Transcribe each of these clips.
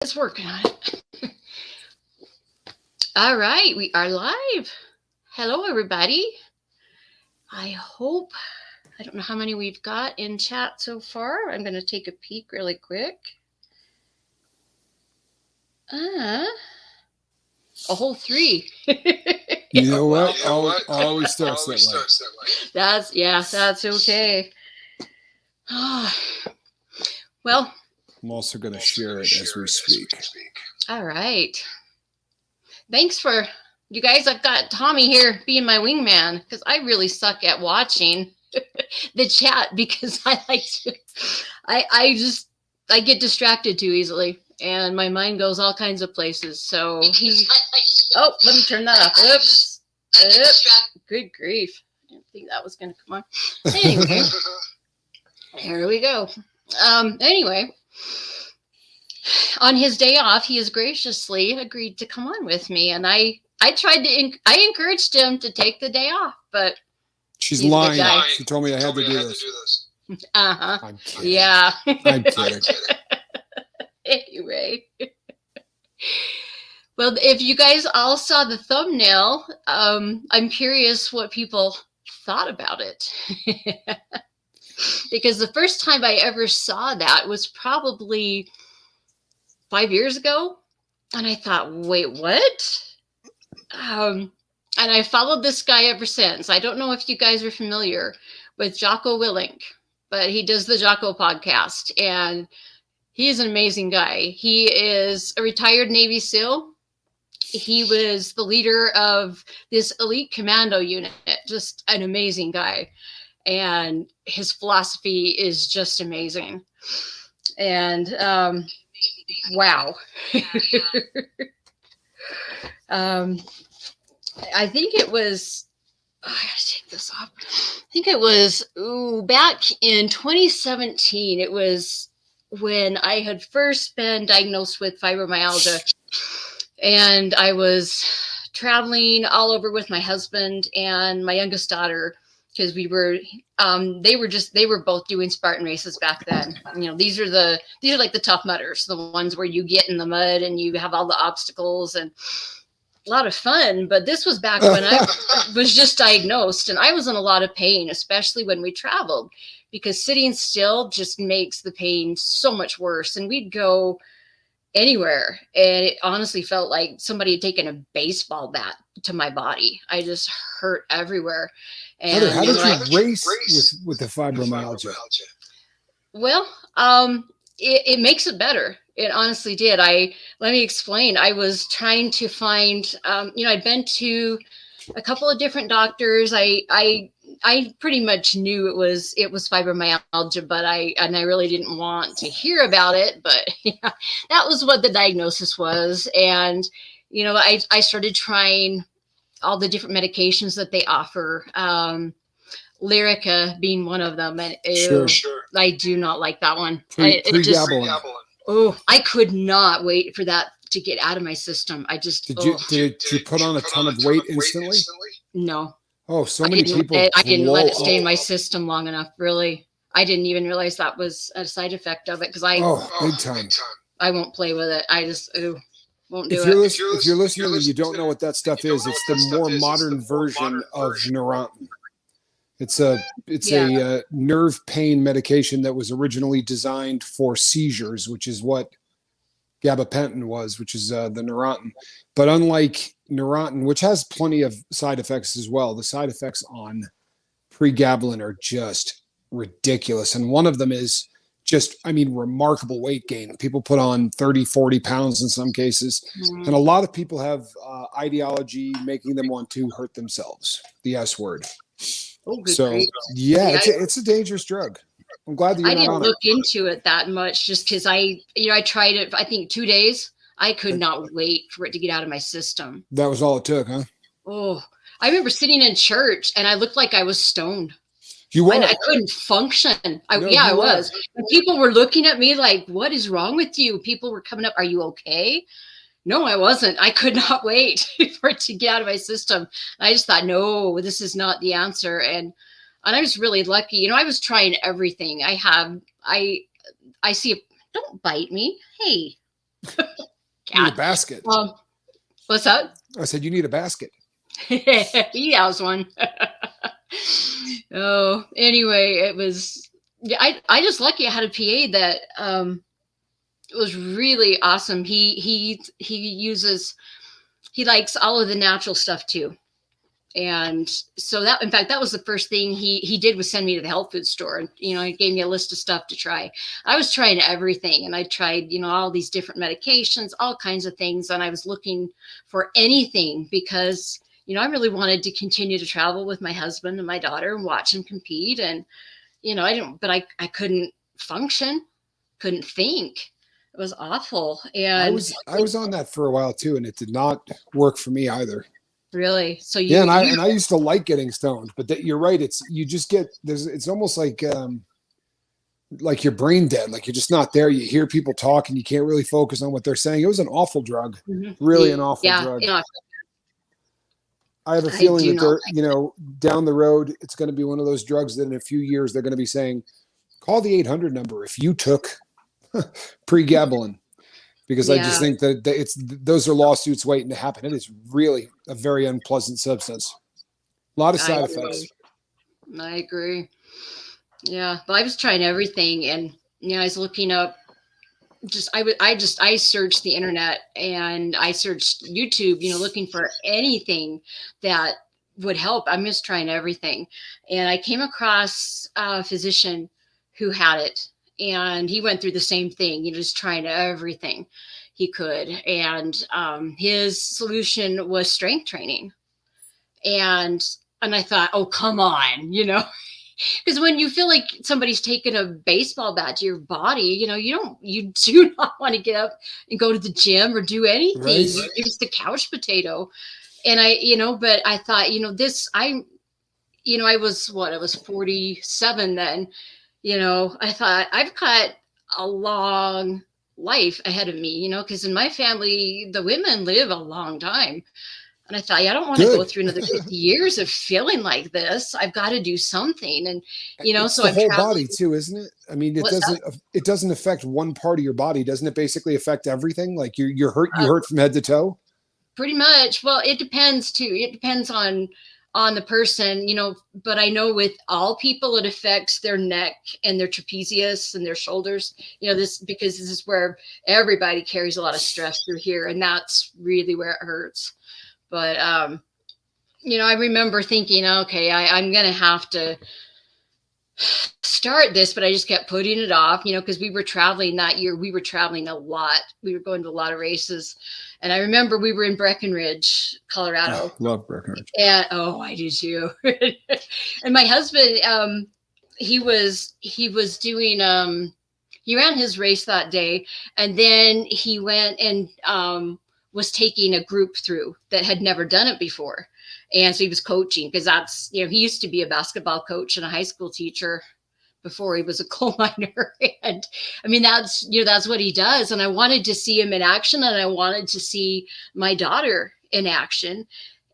It's working on it. All right, we are live. Hello, everybody. I hope, I don't know how many we've got in chat so far. I'm going to take a peek really quick. A whole 3. You know what? Always starts that way. That's okay. Well, I'm also going to share it as we speak. All right. Thanks for you guys. I've got Tommy here being my wingman because I really suck at watching the chat because I like to, I get distracted too easily and my mind goes all kinds of places. So oh, let me turn that off. Oops. Good grief. I didn't think that was going to come on. Anyway, here we go. Anyway, on his day off, he has graciously agreed to come on with me. And I I encouraged him to take the day off, but she's lying. She told me I had to do this. Uh-huh. I'm kidding. Yeah. I'm kidding. Anyway. Well, if you guys all saw the thumbnail, I'm curious what people thought about it. Because the first time I ever saw that was probably 5 years ago. And I thought, wait, what? And I followed this guy ever since. I don't know if you guys are familiar with Jocko Willink, but he does the Jocko podcast. And he is an amazing guy. He is a retired Navy SEAL. He was the leader of this elite commando unit, just an amazing guy. And his philosophy is just amazing. And wow. I think it was, I gotta take this off. I think it was back in 2017. It was when I had first been diagnosed with fibromyalgia. And I was traveling all over with my husband and my youngest daughter because we were, they were both doing Spartan races back then. You know, these are like the Tough Mudders, the ones where you get in the mud and you have all the obstacles and a lot of fun. But this was back when I was just diagnosed and I was in a lot of pain, especially when we traveled, because sitting still just makes the pain so much worse. And we'd go anywhere and it honestly felt like somebody had taken a baseball bat to my body. I just hurt everywhere. And how did you race with the fibromyalgia? Well, it makes it better. It honestly did. Let me explain. I was trying to find, I'd been to a couple of different doctors. I pretty much knew it was fibromyalgia, but I really didn't want to hear about it. But yeah, that was what the diagnosis was. And, I started trying all the different medications that they offer. Lyrica being one of them. And sure. I do not like that one. Pregabalin. I could not wait for that to get out of my system. I just, did you put on a ton of weight instantly? No. Oh, so many people. I didn't let it stay in my system long enough. Really, I didn't even realize that was a side effect of it because big time. I won't play with it. I just won't do it. If you're listening and you don't know what that stuff is, it's the more modern version of Neurontin. It's a nerve pain medication that was originally designed for seizures, which is what gabapentin was, which is the Neurontin. But unlike Neurontin, which has plenty of side effects as well, the side effects on pregabalin are just ridiculous. And one of them is just, remarkable weight gain. People put on 30, 40 pounds in some cases. Mm-hmm. And a lot of people have ideology making them want to hurt themselves, the S word. Oh, so, it's a dangerous drug. I'm glad that you're not on it. I didn't look into it that much just because I tried it, I think 2 days. I could not wait for it to get out of my system. That was all it took, huh? Oh, I remember sitting in church and I looked like I was stoned. You were? And I couldn't function. I was. And people were looking at me like, what is wrong with you? People were coming up. Are you okay? No, I wasn't. I could not wait for it to get out of my system. I just thought, no, this is not the answer. And I was really lucky. I was trying everything. I see, don't bite me. Hey, You need a basket. What's that? I said, you need a basket. He has one. Oh, anyway, it was, I just lucky I had a PA that, it was really awesome. He likes all of the natural stuff too. And so that, in fact, that was the first thing he did, was send me to the health food store. And, he gave me a list of stuff to try. I was trying everything, and I tried, all these different medications, all kinds of things. And I was looking for anything because, I really wanted to continue to travel with my husband and my daughter and watch him compete. And, I couldn't function, couldn't think. It was awful. And I was on that for a while too, and it did not work for me either. Really? So yeah, and I used to like getting stoned, but you're right. You just get it's almost like you're brain dead. Like you're just not there. You hear people talk and you can't really focus on what they're saying. It was an awful drug, really an awful drug. I have a feeling that they're, down the road, it's going to be one of those drugs that in a few years they're going to be saying, call the 800 number if you took pregabalin. Because I just think that those are lawsuits waiting to happen. It is really a very unpleasant substance. A lot of side effects. I agree. Yeah, but I was trying everything, and I was looking up. I searched the internet and I searched YouTube. Looking for anything that would help. I'm just trying everything, and I came across a physician who had it. And he went through the same thing, just trying everything he could. And his solution was strength training. And I thought, oh, come on, because when you feel like somebody's taken a baseball bat to your body, you do not want to get up and go to the gym or do anything. Right. You're just a couch potato. And but I thought, I was 47 then. I thought I've got a long life ahead of me, because in my family, the women live a long time. And I thought, I don't want to go through another 50 years of feeling like this. I've got to do something. And, it's so the whole body too, isn't it? I mean, it doesn't affect one part of your body. Doesn't it basically affect everything? Like you're hurt, you hurt from head to toe? Pretty much. Well, it depends too. It depends on the person, but I know with all people, it affects their neck and their trapezius and their shoulders, because this is where everybody carries a lot of stress through here. And that's really where it hurts. But, I remember thinking, okay, I'm going to have to start this, but I just kept putting it off, because we were traveling that year. We were traveling a lot. We were going to a lot of races. And I remember we were in Breckenridge, Colorado. Love Breckenridge. And I do too. And my husband, he was doing, he ran his race that day, and then he went and was taking a group through that had never done it before. And so he was coaching, because that's, he used to be a basketball coach and a high school teacher before he was a coal miner. And I mean, that's what he does. And I wanted to see him in action, and I wanted to see my daughter in action.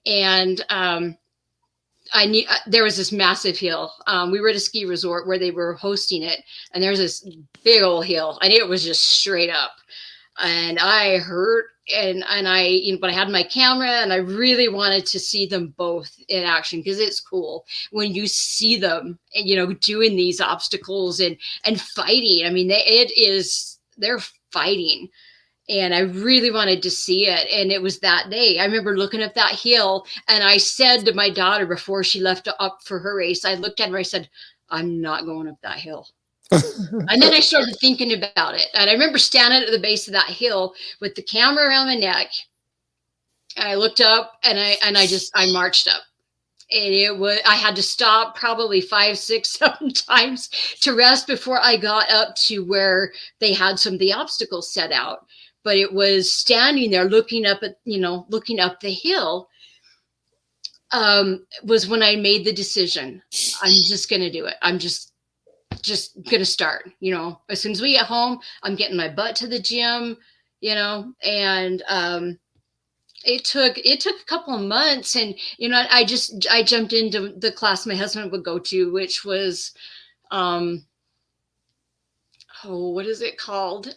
And I knew there was this massive hill. We were at a ski resort where they were hosting it, and there's this big old hill, and it was just straight up. And I hurt, and I, but I had my camera, and I really wanted to see them both in action, because it's cool when you see them, doing these obstacles and fighting. I mean, they're fighting. And I really wanted to see it. And it was that day. I remember looking up that hill, and I said to my daughter before she left up for her race, I looked at her, I said, I'm not going up that hill. And then I started thinking about it. And I remember standing at the base of that hill with the camera around my neck. And I looked up, and I marched up. And I had to stop probably 5, 6, 7 times to rest before I got up to where they had some of the obstacles set out. But it was standing there looking up the hill, was when I made the decision. I'm just going to do it. I'm just going to start, as soon as we get home, I'm getting my butt to the gym, and, it took a couple of months, and, I jumped into the class my husband would go to, which was, what is it called?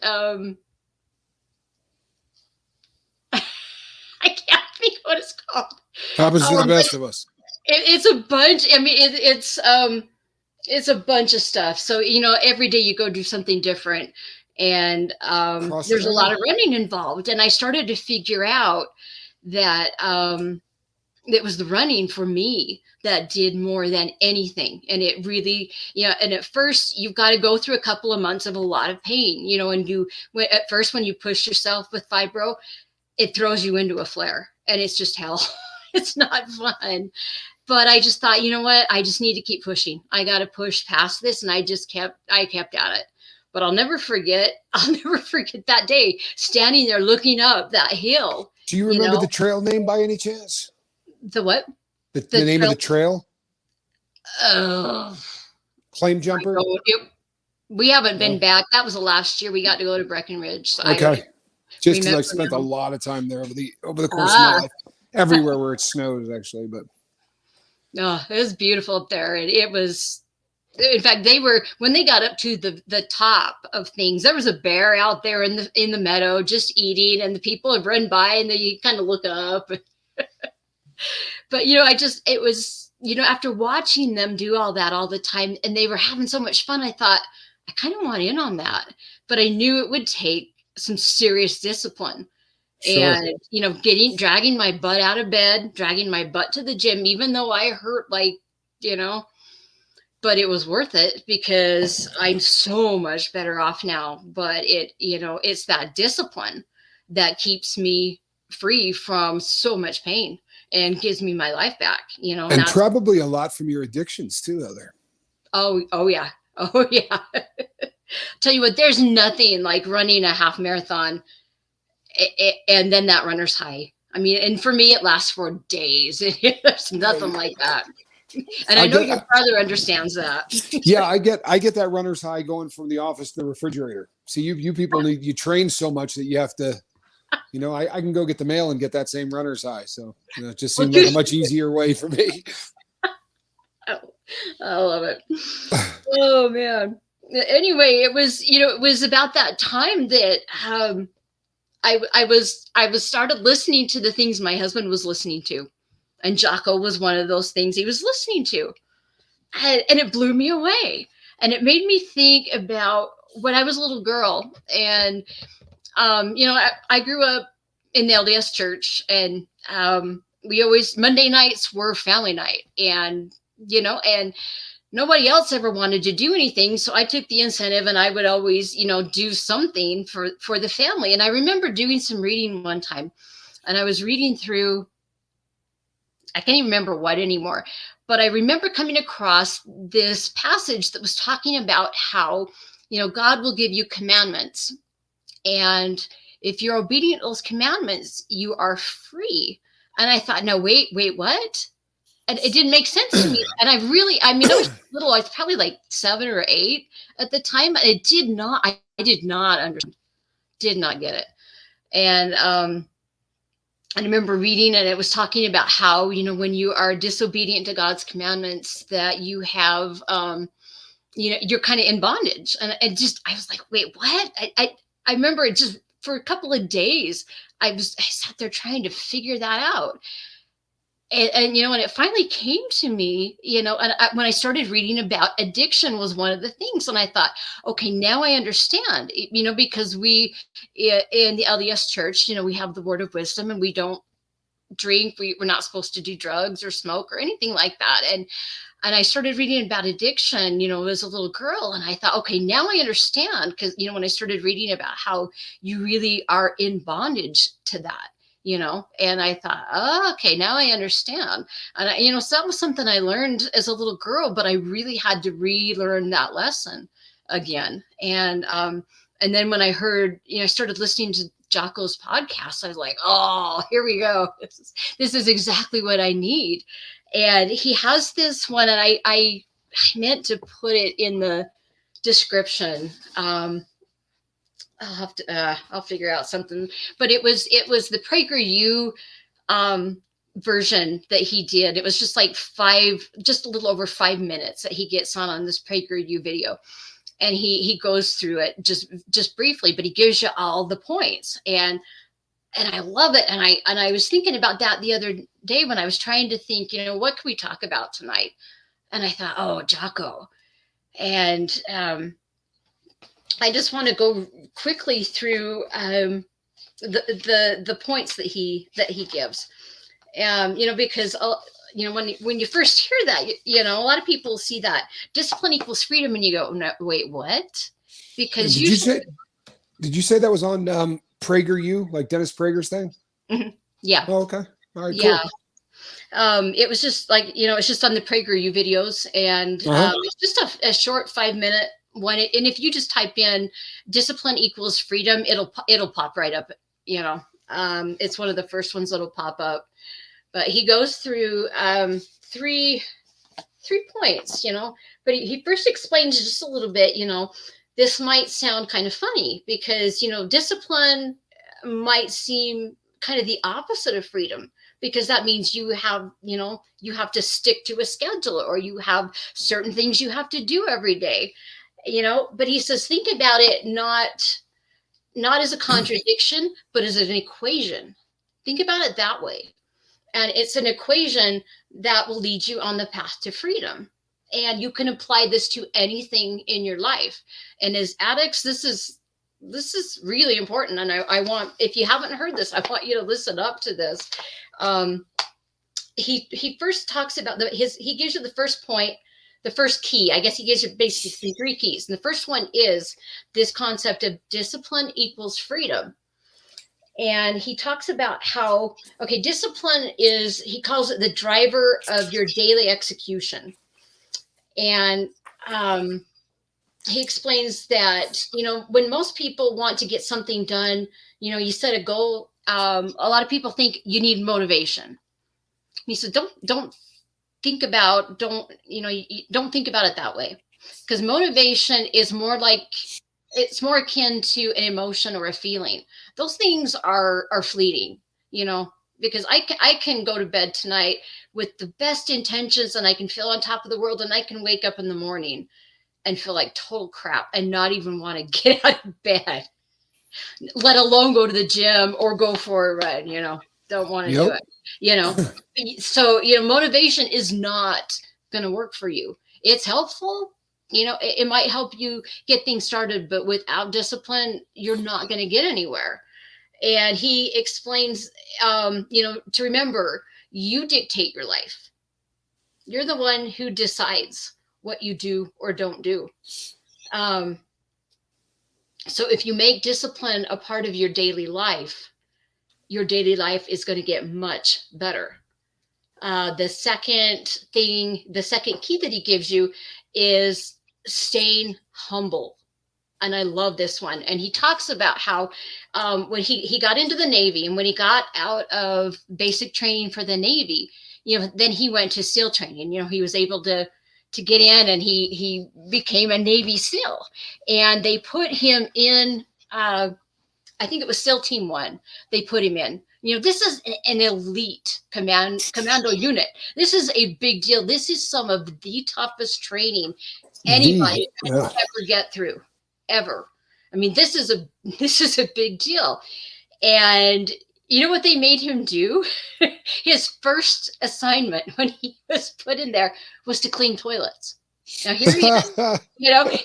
Happens to the Um, best of us. it's a bunch. I mean, it's a bunch of stuff. So, every day you go do something different, and Cross there's a training. lot of running involved. And I started to figure out that it was the running for me that did more than anything. And it really, and at first you've got to go through a couple of months of a lot of pain, at first, when you push yourself with fibro, it throws you into a flare, and it's just hell. It's not fun. But I just thought, you know what? I just need to keep pushing. I got to push past this. And I kept at it. But I'll never forget that day standing there looking up that hill. Do you remember the trail name by any chance? The what? The name of the trail? Oh, Claim Jumper? We haven't been back. That was the last year we got to go to Breckenridge. So okay. Just because I spent a lot of time there over the course of my life. Everywhere where it snows, actually. But it was beautiful up there. And it was, in fact, when they got up to the top of things, there was a bear out there in the meadow just eating, and the people had run by, and then you kind of look up. But, it was, after watching them do all that all the time, and they were having so much fun, I thought, I kind of want in on that. But I knew it would take some serious discipline. Sure. And, dragging my butt out of bed, dragging my butt to the gym, even though I hurt, but it was worth it because I'm so much better off now. But it's that discipline that keeps me free from so much pain and gives me my life back, And probably a lot from your addictions too, though, there. Oh yeah. Oh yeah. Tell you what, there's nothing like running a half marathon and then that runner's high. I mean, and for me, it lasts for days. There's nothing like that. And I know your brother understands that. Yeah, I get that runner's high going from the office to the refrigerator. See, you people you train so much that you have to, I can go get the mail and get that same runner's high. So it just seemed like a much easier way for me. Oh, I love it. Oh man. Anyway, it was about that time that I was started listening to the things my husband was listening to, and Jocko was one of those things he was listening to, and it blew me away, and it made me think about when I was a little girl, and I grew up in the LDS church, and we always Monday nights were family night, and nobody else ever wanted to do anything. So I took the incentive, and I would always, do something for the family. And I remember doing some reading one time, and I was reading through, I can't even remember what anymore, but I remember coming across this passage that was talking about how, God will give you commandments. And if you're obedient to those commandments, you are free. And I thought, no, wait, what? And it didn't make sense to me. And I was little, I was probably like 7 or 8 at the time. And I did not understand, did not get it. And I remember reading, and it was talking about how, when you are disobedient to God's commandments, that you have, you're kind of in bondage. And I was like, wait, what? I remember it just for a couple of days, I sat there trying to figure that out. And when it finally came to me, when I started reading about addiction was one of the things. And I thought, okay, now I understand, because we in the LDS church, we have the word of wisdom, and we don't drink. We're not supposed to do drugs or smoke or anything like that. And I started reading about addiction, as a little girl. And I thought, okay, now I understand. Because, when I started reading about how you really are in bondage to that. And I thought, oh, okay, now I understand. And, so that was something I learned as a little girl, but I really had to relearn that lesson again. And then when I heard, I started listening to Jocko's podcast, I was like, oh, here we go. This is exactly what I need. And he has this one, and I meant to put it in the description. I'll figure out something, but it was the PragerU version that he did. It was just like just a little over 5 minutes that he gets on this PragerU video. And he goes through it just briefly, but he gives you all the points. And and I love it. And I was thinking about that the other day when I was trying to think, what can we talk about tonight? And I thought, oh, Jocko. And I just want to go quickly through the points that he gives. Because when you first hear that, a lot of people see that discipline equals freedom, and you go, no, wait, what? Because did you say that was on PragerU, like Dennis Prager's thing? Mm-hmm. Yeah. Oh, okay. All right. Yeah. Cool. It was just like, it's just on the PragerU videos, and it's just a short 5-minute one. And if you just type in discipline equals freedom, it'll pop right up. It's one of the first ones that'll pop up. But he goes through three points, but he first explains just a little bit, this might sound kind of funny because, discipline might seem kind of the opposite of freedom, because that means you have to stick to a schedule, or you have certain things you have to do every day, but he says, think about it, not as a contradiction, but as an equation. Think about it that way. And it's an equation that will lead you on the path to freedom. And you can apply this to anything in your life. And as addicts, this is really important. And I want, if you haven't heard this, I want you to listen up to this. He first talks about he gives you the first point, the first key. I guess he gives you basically 3 keys. And the first one is this concept of discipline equals freedom. And he talks about how, discipline is, he calls it the driver of your daily execution. And he explains that, when most people want to get something done, you set a goal. A lot of people think you need motivation. He said, don't think about it that way, because motivation is it's more akin to an emotion or a feeling. Those things are fleeting, because I can go to bed tonight with the best intentions, and I can feel on top of the world, and I can wake up in the morning and feel like total crap and not even want to get out of bed, let alone go to the gym or go for a run, don't want to do it, So, motivation is not going to work for you. It's helpful. It might help you get things started, but without discipline, you're not going to get anywhere. And he explains, to remember, you dictate your life. You're the one who decides what you do or don't do. So if you make discipline a part of your daily life is going to get much better. The second key that he gives you is staying humble. And I love this one. And he talks about how when he got into the Navy, and when he got out of basic training for the Navy, then he went to SEAL training. He was able to get in, and he became a Navy SEAL. And they put him in, I think it was SEAL Team 1. They put him in. This is an elite commando unit. This is a big deal. This is some of the toughest training anybody can ever get through, ever. I mean, this is a big deal. And you know what they made him do? His first assignment when he was put in there was to clean toilets. Now here he is.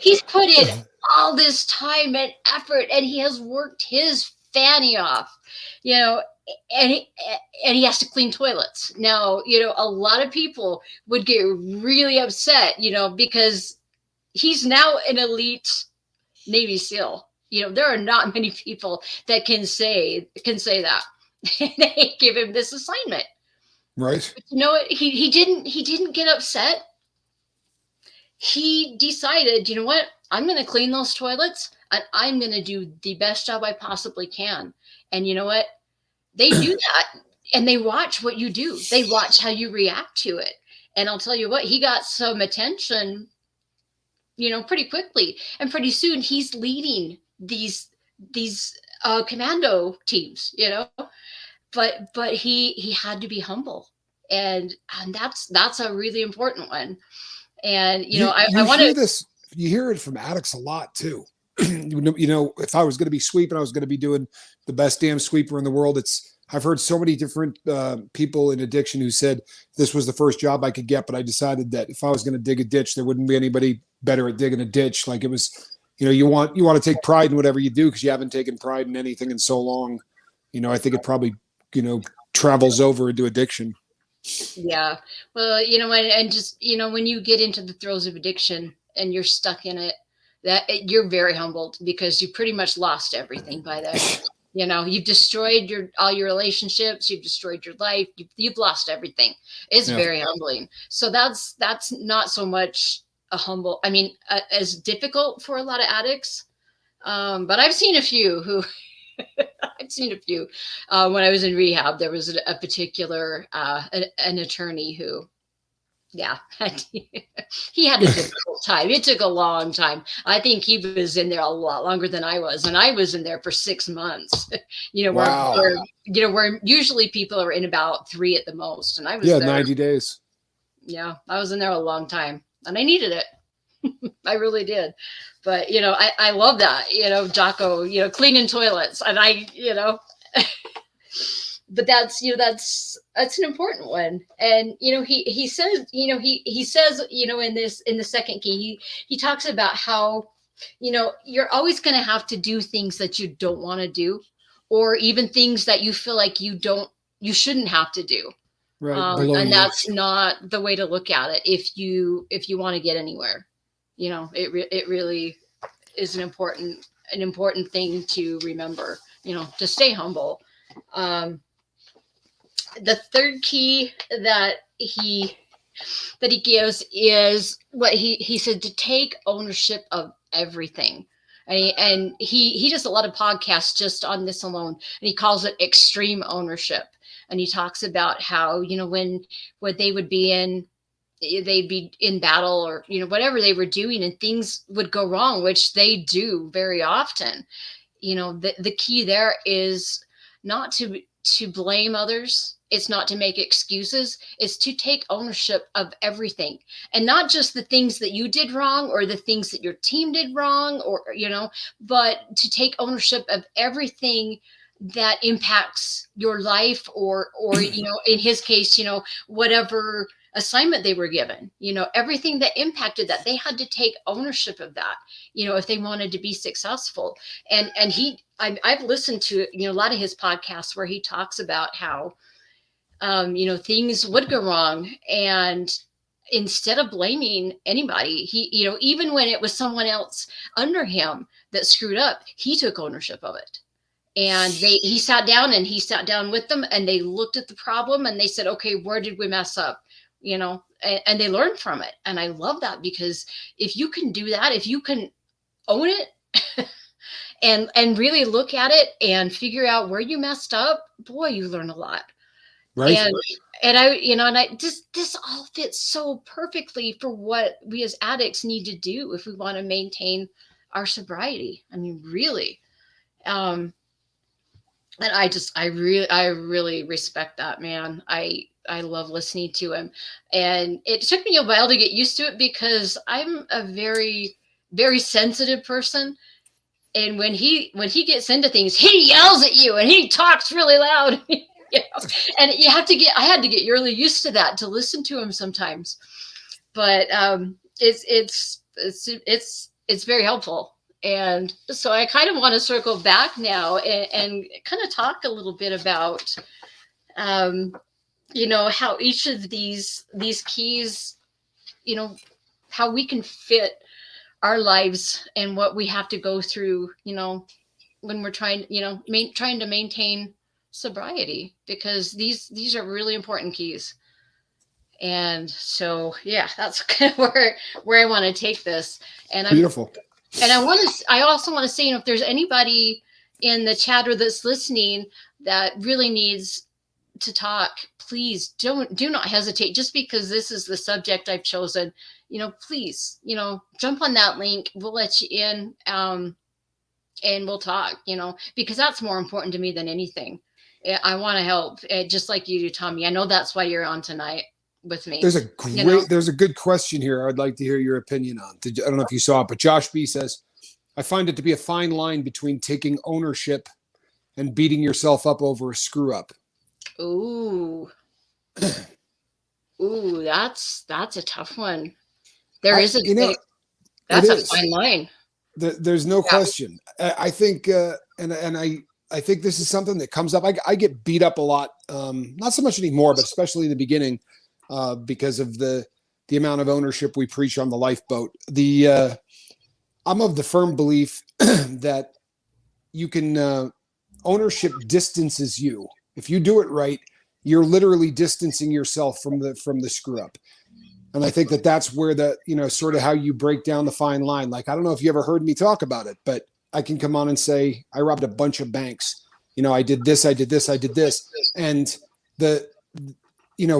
He's put in all this time and effort, and he has worked his fanny off, and he has to clean toilets. Now, a lot of people would get really upset, because he's now an elite Navy SEAL. There are not many people that can say that. They give him this assignment. Right. But he didn't get upset. He decided, what? I'm going to clean those toilets, and I'm going to do the best job I possibly can. And you know what? They do that, and they watch what you do. They watch how you react to it. And I'll tell you what, he got some attention, pretty quickly. And pretty soon he's leading these commando teams, but he had to be humble. And that's a really important one. And, I want to. You hear it from addicts a lot too. if I was going to be sweeping, I was going to be doing the best damn sweeper in the world. I've heard so many different people in addiction who said this was the first job I could get, but I decided that if I was going to dig a ditch, there wouldn't be anybody better at digging a ditch. Like it was, you want to take pride in whatever you do because you haven't taken pride in anything in so long. I think it probably, travels over into addiction. Yeah. Well, and just, when you get into the throes of addiction and you're stuck in it, you're very humbled because you pretty much lost everything by then. You've destroyed all your relationships, you've destroyed your life, you've lost everything. It's very humbling. So that's not so much as difficult for a lot of addicts. But I've seen a few when I was in rehab. There was a particular an attorney who, he had a difficult time. It took a long time. I think he was in there a lot longer than I was, and I was in there for 6 months. Wow. Where usually people are in about 3 at the most, and I was 90 days. Yeah, I was in there a long time, and I needed it. I really did. But I love that. Jocko, cleaning toilets, and but that's an important one. And he says he says in the second key he talks about how you're always going to have to do things that you don't want to do, or even things that you feel like you shouldn't have to do. Right. And that's not the way to look at it if you want to get anywhere. It really is an important thing to remember, to stay humble. The third key that he gives is what he said, to take ownership of everything. And he does a lot of podcasts just on this alone, and he calls it extreme ownership. And he talks about how, when they would be they'd be in battle or, whatever they were doing, and things would go wrong, which they do very often. The key there is not to blame others. It's not to make excuses. It's to take ownership of everything, and not just the things that you did wrong or the things that your team did wrong, or, but to take ownership of everything that impacts your life, or, in his case, whatever assignment they were given, everything that impacted that, they had to take ownership of that, if they wanted to be successful. And I've listened to, a lot of his podcasts where he talks about how, things would go wrong, and instead of blaming anybody, he, even when it was someone else under him that screwed up, he took ownership of it. And he sat down with them, and they looked at the problem, and they said, okay, where did we mess up? And they learned from it. And I love that, because if you can do that, if you can own it and really look at it and figure out where you messed up, boy, you learn a lot. Right. And this all fits so perfectly for what we as addicts need to do if we want to maintain our sobriety. I mean, really. And I really respect that man. I love listening to him, and it took me a while to get used to it, because I'm a very, very sensitive person. And when he gets into things, he yells at you and he talks really loud, and I had to get really used to that, to listen to him sometimes. But it's very helpful. And so I kind of want to circle back now and kind of talk a little bit about, how each of these keys, how we can fit our lives and what we have to go through, when we're trying to maintain sobriety, because these are really important keys. And so, yeah, that's kind of where I want to take this. And beautiful. And I also want to say, if there's anybody in the chat or that's listening that really needs to talk, please do not hesitate. Just because this is the subject I've chosen, please, jump on that link. We'll let you in, and we'll talk, because that's more important to me than anything. I want to help, just like you do, Tommy. I know that's why you're on tonight with me. There's a good question here I'd like to hear your opinion on. I don't know if you saw it, but Josh B says, I find it to be a fine line between taking ownership and beating yourself up over a screw up. Ooh. Ooh, that's a tough one. That's a fine line. There's no question. I think, and I think this is something that comes up. I get beat up a lot, not so much anymore, but especially in the beginning, because of the amount of ownership we preach on the lifeboat. I'm of the firm belief that you can ownership distances you. If you do it right, you're literally distancing yourself from the screw up. And I think that that's where sort of how you break down the fine line. Like, I don't know if you ever heard me talk about it, but I can come on and say, I robbed a bunch of banks. I did this, I did this, I did this. And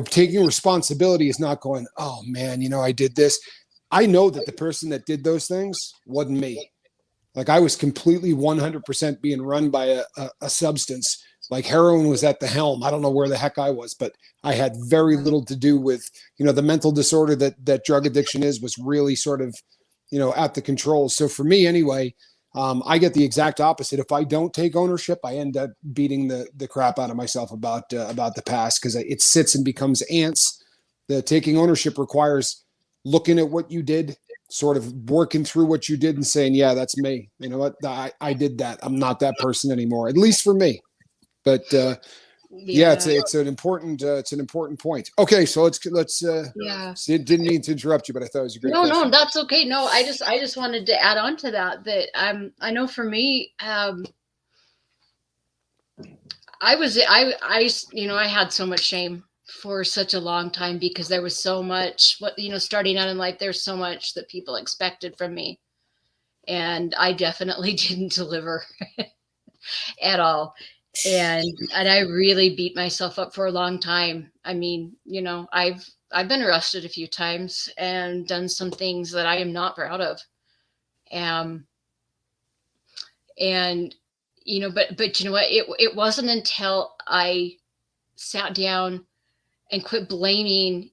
taking responsibility is not going, oh man, I did this. I know that the person that did those things wasn't me. Like, I was completely 100% being run by a substance. Like, heroin was at the helm. I don't know where the heck I was, but I had very little to do with, the mental disorder that drug addiction was really sort of, at the controls. So for me anyway, I get the exact opposite. If I don't take ownership, I end up beating the crap out of myself about the past, because it sits and becomes ants. The taking ownership requires looking at what you did, sort of working through what you did and saying, yeah, that's me. You know what? I did that. I'm not that person anymore, at least for me. But it's an important point. Okay, so let's didn't mean to interrupt you, but I thought it was a great question. No, that's okay. No, I just wanted to add on to that I know for me, I had so much shame for such a long time, because there was so much starting out in life, there's so much that people expected from me, and I definitely didn't deliver at all. And I really beat myself up for a long time. I mean, I've been arrested a few times and done some things that I am not proud of. And but you know what? It wasn't until I sat down and quit blaming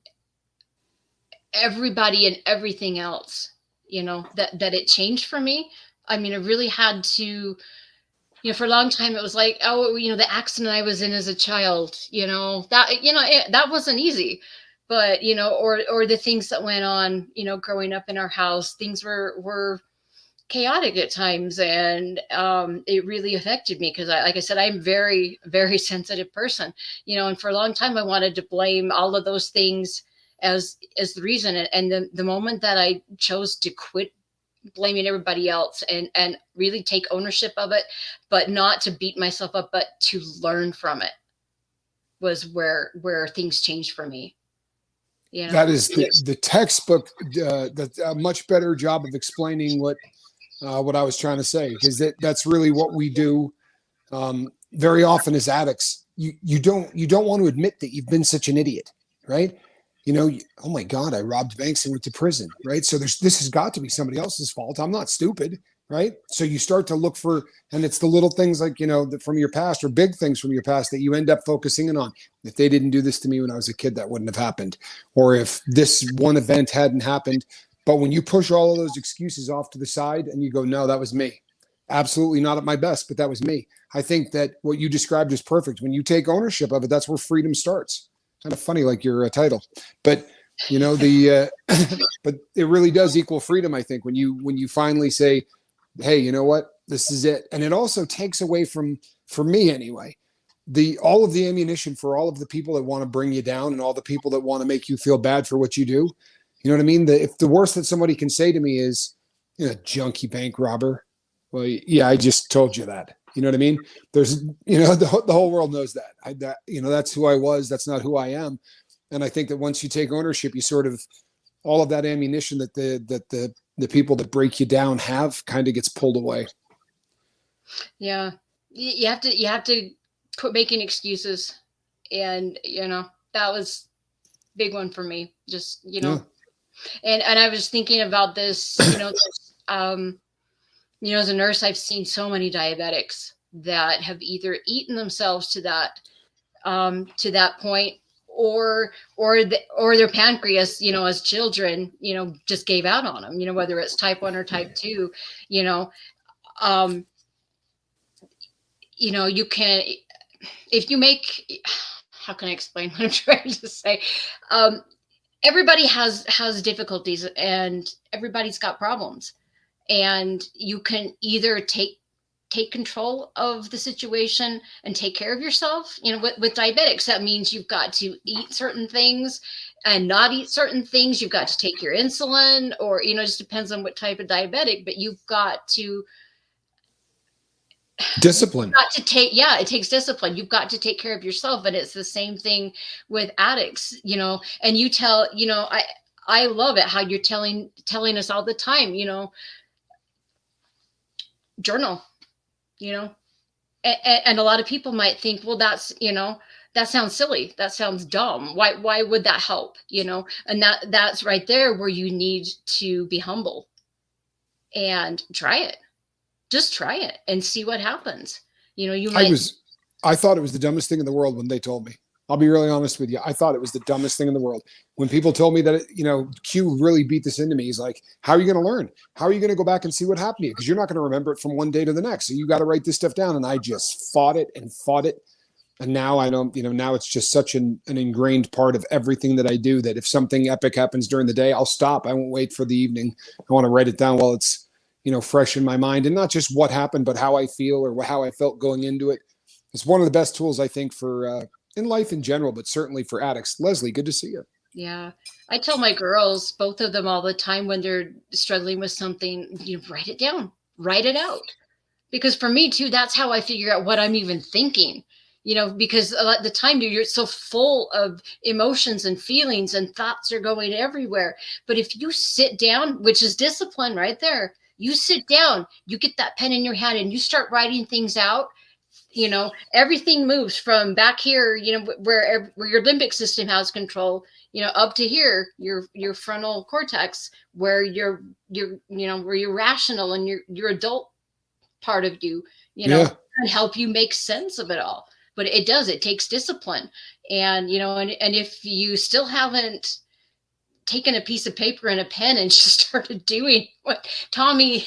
everybody and everything else, that it changed for me. I mean, I really had to. For a long time, it was like, oh, the accident I was in as a child, that wasn't easy, but, or the things that went on, growing up in our house, things were chaotic at times. And it really affected me, because like I said, I'm very, very sensitive person, and for a long time, I wanted to blame all of those things as the reason. And the moment that I chose to quit blaming everybody else and really take ownership of it, but not to beat myself up, but to learn from it, was where things changed for me. That is the textbook, a much better job of explaining what I was trying to say, because that's really what we do very often as addicts. You don't want to admit that you've been such an idiot, right? Oh my God, I robbed banks and went to prison, right? So this has got to be somebody else's fault. I'm not stupid, right? So you start to look for, and it's the little things like, from your past, or big things from your past, that you end up focusing in on. If they didn't do this to me when I was a kid, that wouldn't have happened. Or if this one event hadn't happened. But when you push all of those excuses off to the side and you go, no, that was me. Absolutely not at my best, but that was me. I think that what you described is perfect. When you take ownership of it, that's where freedom starts. Kind of funny, like your title, but but it really does equal freedom. I think when you finally say, hey, you know what, this is it. And it also takes away from, for me anyway, all of the ammunition for all of the people that want to bring you down and all the people that want to make you feel bad for what you do. You know what I mean? If the worst that somebody can say to me is, junkie bank robber. Well, yeah, I just told you that. You know what I mean? There's, the whole world knows that. That's who I was. That's not who I am. And I think that once you take ownership, you sort of, all of that ammunition that the people that break you down have kind of gets pulled away. Yeah, you have to quit making excuses, and that was a big one for me. Just Yeah. and I was thinking about this, as a nurse, I've seen so many diabetics that have either eaten themselves to that point, or their pancreas, as children, just gave out on them, whether it's type 1 or type 2, um, you can, if you make, how can I explain what I'm trying to say? Um, Everybody has difficulties, and everybody's got problems, and you can either take control of the situation and take care of yourself. With diabetics, that means you've got to eat certain things and not eat certain things. You've got to take your insulin, or it just depends on what type of diabetic, but you've got to Discipline. yeah, it takes discipline. You've got to take care of yourself. And it's the same thing with addicts, and I love it how you're telling us all the time, journal, and a lot of people might think, well, that sounds silly. That sounds dumb. Why would that help? And that's right there where you need to be humble and try it. Just try it and see what happens. I thought it was the dumbest thing in the world when they told me. I'll be really honest with you. I thought it was the dumbest thing in the world. When people told me that, Q really beat this into me. He's like, how are you going to learn? How are you going to go back and see what happened to you? Because you're not going to remember it from one day to the next. So you got to write this stuff down. And I just fought it and fought it. And now I don't, now it's just such an ingrained part of everything that I do, that if something epic happens during the day, I'll stop. I won't wait for the evening. I want to write it down while it's, fresh in my mind, and not just what happened, but how I feel or how I felt going into it. It's one of the best tools, I think, for in life in general, but certainly for addicts. Leslie, good to see you. Yeah. I tell my girls, both of them, all the time when they're struggling with something, write it down, write it out. Because for me too, that's how I figure out what I'm even thinking, because a lot of the time you're so full of emotions and feelings and thoughts are going everywhere. But if you sit down, which is discipline right there, you sit down, you get that pen in your hand and you start writing things out, everything moves from back here, where your limbic system has control, up to here, your frontal cortex, where you're where you're rational and your adult part of you, can help you make sense of it all. But it takes discipline. And, and if you still haven't taken a piece of paper and a pen and just started doing what Tommy,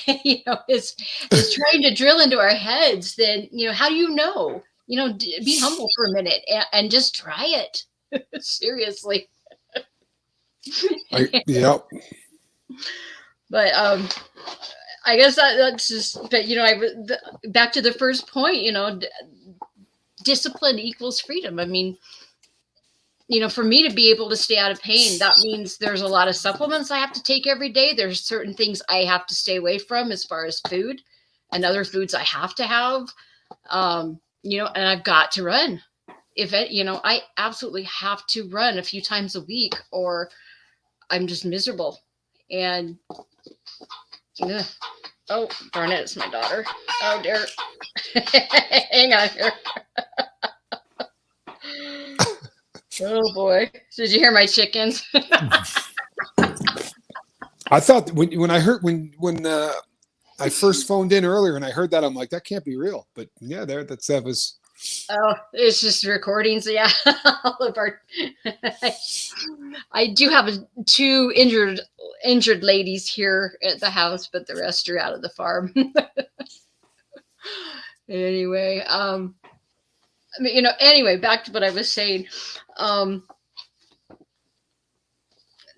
is trying to drill into our heads, then, how do you know? Be humble for a minute and just try it. Seriously. Yeah. But I guess that's just, but back to the first point, discipline equals freedom. I mean, for me to be able to stay out of pain, that means there's a lot of supplements I have to take every day. There's certain things I have to stay away from as far as food, and other foods I have to have, and I've got to run. I absolutely have to run a few times a week or I'm just miserable. And, oh, darn it, it's my daughter. Oh, dear. Hang on here. Oh boy! Did you hear my chickens? I thought when I heard when I first phoned in earlier and I heard that, I'm like, that can't be real. But yeah, that was. Oh, it's just recordings. Yeah, all of our. I do have two injured ladies here at the house, but the rest are out of the farm. Anyway, anyway, back to what I was saying.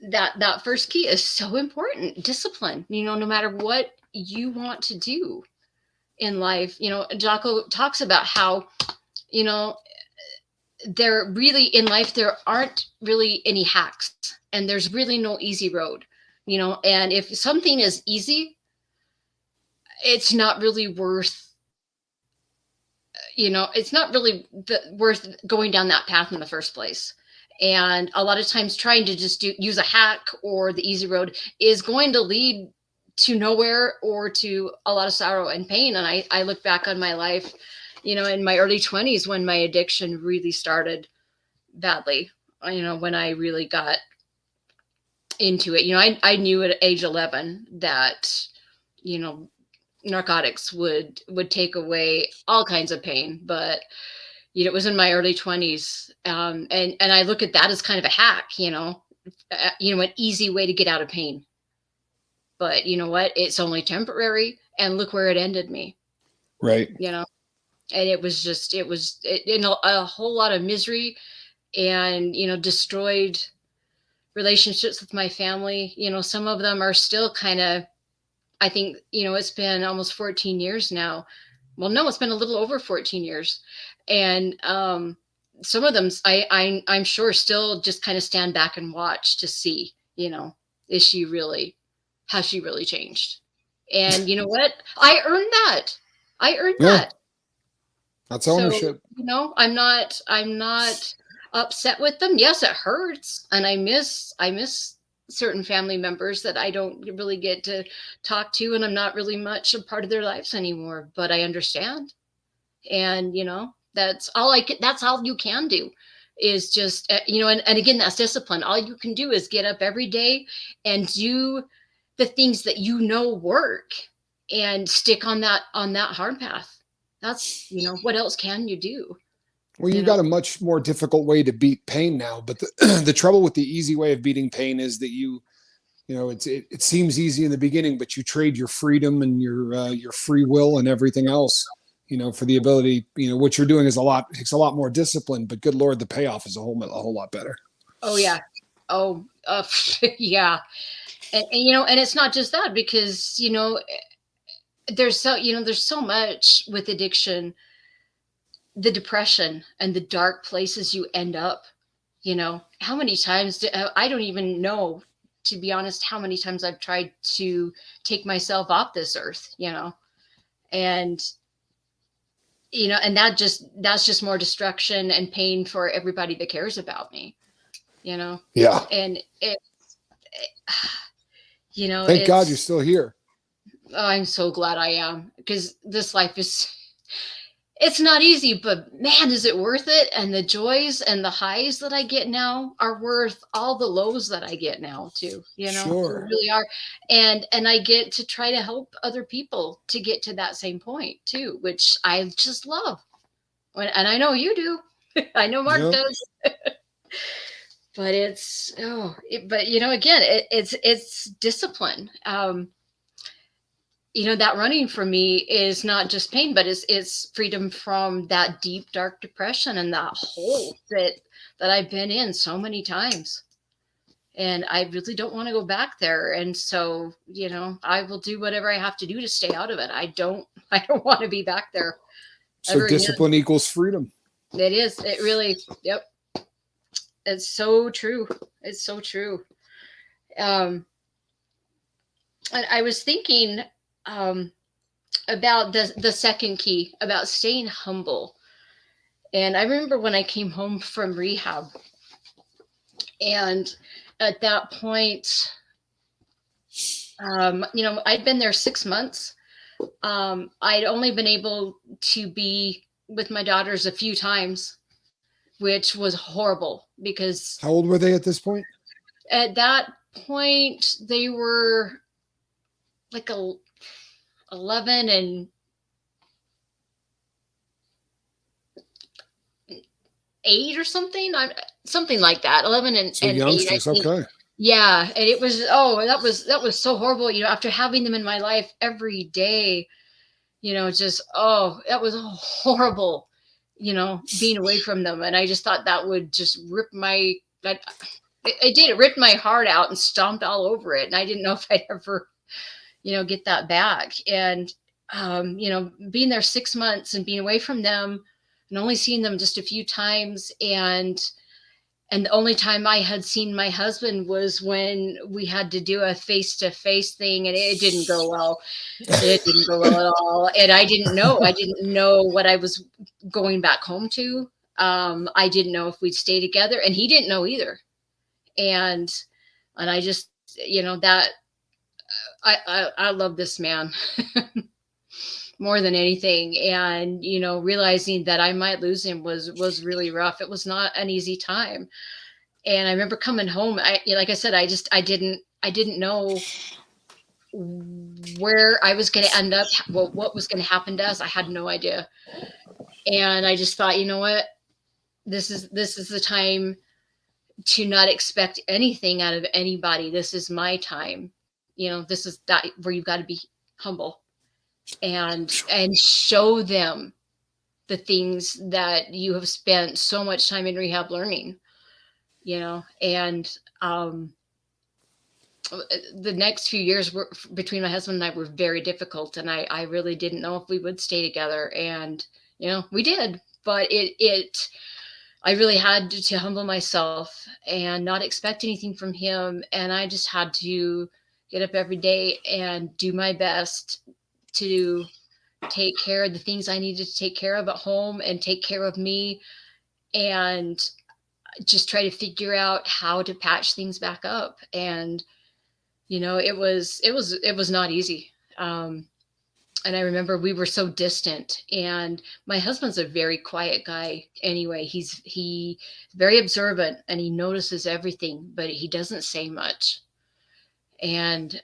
That first key is so important. Discipline, no matter what you want to do in life. Jocko talks about how, there really in life, there aren't really any hacks and there's really no easy road, and if something is easy, it's not really worth it's not really worth going down that path in the first place. And a lot of times trying to just use a hack or the easy road is going to lead to nowhere or to a lot of sorrow and pain. And I look back on my life, in my early 20s when my addiction really started badly, when I really got into it. I knew at age 11 that, narcotics would take away all kinds of pain, but it was in my early 20s, and I look at that as kind of a hack, an easy way to get out of pain. But you know what? It's only temporary, and look where it ended me, Right. you know? And it was a whole lot of misery and, destroyed relationships with my family. Some of them are still kind of, I think, it's been almost 14 years now. Well, no, it's been a little over 14 years. And some of them, I'm sure still just kind of stand back and watch to see, has she really changed? And you know what? I earned that. I earned Yeah. that. That's So, ownership. I'm not upset with them. Yes, it hurts. And I miss certain family members that I don't really get to talk to, and I'm not really much a part of their lives anymore, but I understand. And, that's all you can do is just, and again, that's discipline. All you can do is get up every day and do the things that work and stick on that hard path. That's, what else can you do? Well, You you know? got a much more difficult way to beat pain now, but the the trouble with the easy way of beating pain is that it seems easy in the beginning, but you trade your freedom and your free will and everything else, for the ability. What you're doing takes a lot more discipline, but good Lord, the payoff is a whole lot better. Oh yeah. Oh, yeah. And it's not just that, because, there's so much with addiction, the depression and the dark places you end up. How many times I don't even know, to be honest, how many times I've tried to take myself off this earth, and and that's just more destruction and pain for everybody that cares about me, Yeah. and Thank God you're it's, still here. oh, I'm so glad I am, because this life is, it's not easy, but man, is it worth it? And the joys and the highs that I get now are worth all the lows that I get now too. They Sure. really are. And I get to try to help other people to get to that same point too, which I just love. And I know you do. I know Mark Yep. does. But again, it's discipline. That running for me is not just pain, but it's freedom from that deep, dark depression and that hole that I've been in so many times. And I really don't want to go back there. And so, I will do whatever I have to do to stay out of it. I don't want to be back there So ever again. discipline equals freedom. It is. It really, yep. It's so true. It's so true. And I was thinking, about the second key, about staying humble. And I remember when I came home from rehab, and at that point, I'd been there 6 months. I'd only been able to be with my daughters a few times, which was horrible, because How old were they at this point? at that point they were like 11 and 8 or something. Something like that. 11 So and 8, I youngsters, think. okay. Yeah, and it was, that was so horrible. After having them in my life every day, just, that was horrible. Being away from them, and I just thought that would just rip my. It did. It ripped my heart out and stomped all over it, and I didn't know if I'd ever, get that back. And being there 6 months and being away from them and only seeing them just a few times, and the only time I had seen my husband was when we had to do a face-to-face thing, and it didn't go well. It didn't go well at all. And I didn't know what I was going back home to. I didn't know if we'd stay together, and he didn't know either. And I just, that I love this man more than anything. And, realizing that I might lose him was really rough. It was not an easy time. And I remember coming home. Like I said, I didn't know where I was going to end up, what was going to happen to us. I had no idea. And I just thought, you know what, this is the time to not expect anything out of anybody. This is my time. This is that where you've got to be humble and show them the things that you have spent so much time in rehab learning, and the next few years were, between my husband and I, were very difficult, and I really didn't know if we would stay together, and we did, but I really had to humble myself and not expect anything from him, and I just had to get up every day and do my best to take care of the things I needed to take care of at home and take care of me, and just try to figure out how to patch things back up. And it was not easy. And I remember we were so distant, and my husband's a very quiet guy anyway. He's very observant, and he notices everything, but he doesn't say much. And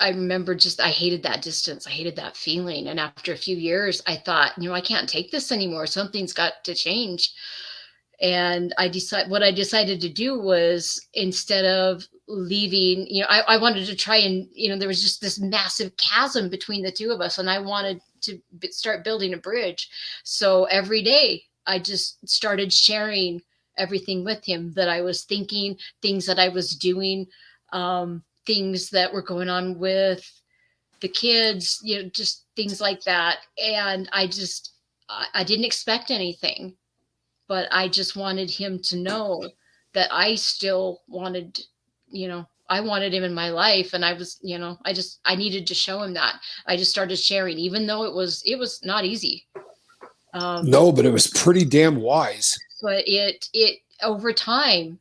I remember I hated that distance. I hated that feeling. And after a few years, I thought, I can't take this anymore. Something's got to change. And what I decided to do was, instead of leaving, I wanted to try and, there was just this massive chasm between the two of us, and I wanted to start building a bridge. So every day I just started sharing everything with him that I was thinking, things that I was doing, things that were going on with the kids, just things like that. And I didn't expect anything, but I just wanted him to know that I still wanted, I wanted him in my life. And I was, I needed to show him that. I just started sharing, even though it was not easy. No, but it was pretty damn wise. But it over time,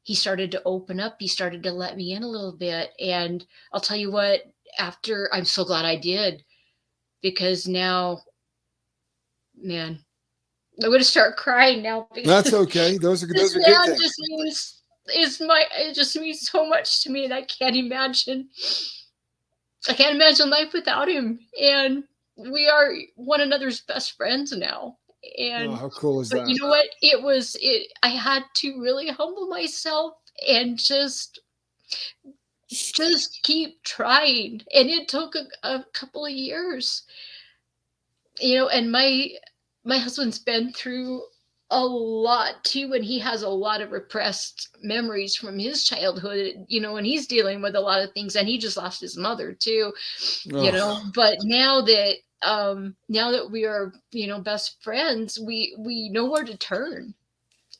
he started to open up. He started to let me in a little bit. And I'll tell you what, I'm so glad I did, because now, man, I'm going to start crying now. That's okay. Those are good things. It just means so much to me, and I can't imagine life without him. And we are one another's best friends now. And how cool is that? You know what? I had to really humble myself and just keep trying. And it took a couple of years, and my husband's been through a lot too, and he has a lot of repressed memories from his childhood, and he's dealing with a lot of things, and he just lost his mother too, but now that we are, best friends, we know where to turn,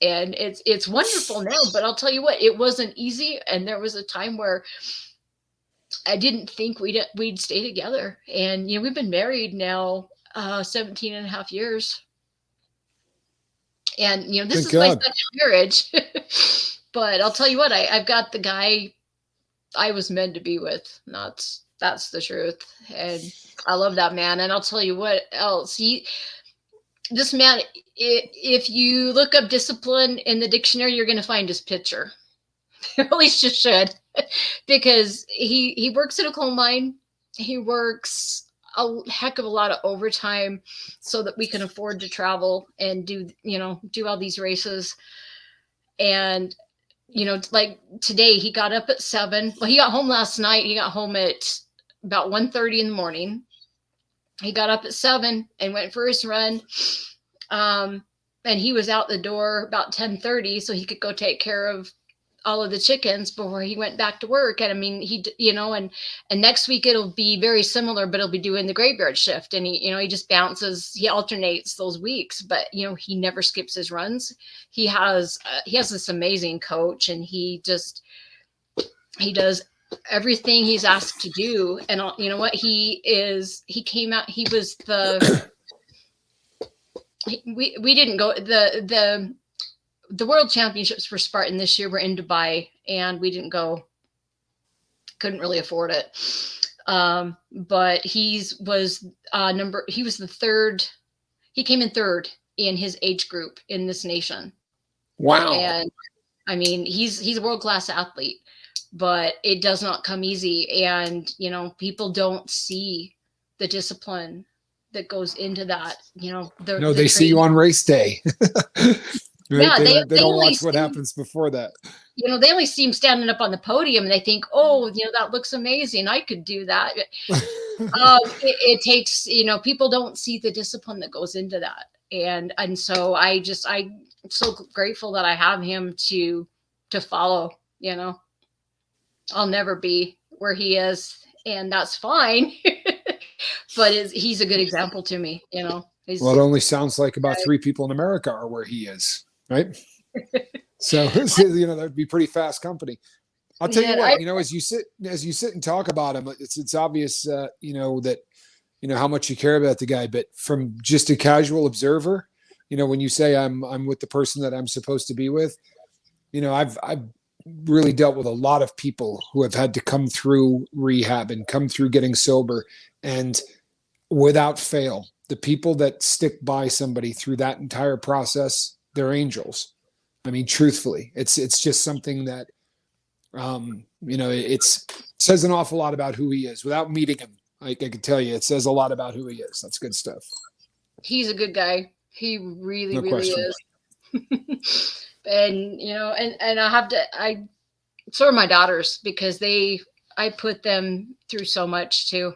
and it's wonderful now. But I'll tell you what, it wasn't easy. And there was a time where I didn't think we'd stay together. And, we've been married now 17 and a half years. And, this is my second marriage. But I'll tell you what, I've got the guy I was meant to be with. That's the truth. And I love that man. And I'll tell you what else. This man, if you look up discipline in the dictionary, you're going to find his picture. At least you should. Because he works at a coal mine. He works a heck of a lot of overtime so that we can afford to travel and do all these races. And, like today, he got up at 7. Well, he got home last night. He got home at about 1:30 in the morning. He got up at 7 and went for his run. And he was out the door about 10:30 so he could go take care of all of the chickens before he went back to work. And I mean, and next week it'll be very similar, but he'll be doing the graveyard shift. And he just bounces, he alternates those weeks, but he never skips his runs. He has this amazing coach, and he does everything he's asked to do. And you know what, we didn't go, the world championships for Spartan this year were in Dubai, and we didn't go, couldn't really afford it. But he was the third, he came in third in his age group in this nation. Wow. And I mean, he's a world-class athlete, but it does not come easy. And, people don't see the discipline that goes into that, they see you on race day. Right? Yeah, they don't watch what happens before that. they only see him standing up on the podium and they think, oh, that looks amazing. I could do that. It takes, people don't see the discipline that goes into that. And so I'm so grateful that I have him to follow. I'll never be where he is, and that's fine. But he's a good example to me. Well, it only sounds like about 3 people in America are where he is, right? So that'd be pretty fast company. I'll tell you what, as you sit and talk about him, it's obvious, that, how much you care about the guy, but from just a casual observer, when you say I'm with the person that I'm supposed to be with, I've really dealt with a lot of people who have had to come through rehab and come through getting sober, and without fail, the people that stick by somebody through that entire process, they're angels. I mean, truthfully, it's just something that, it says an awful lot about who he is. Without meeting him, I can tell you, it says a lot about who he is. That's good stuff. He's a good guy. He really, really is. And, and so are my daughters, because I put them through so much too,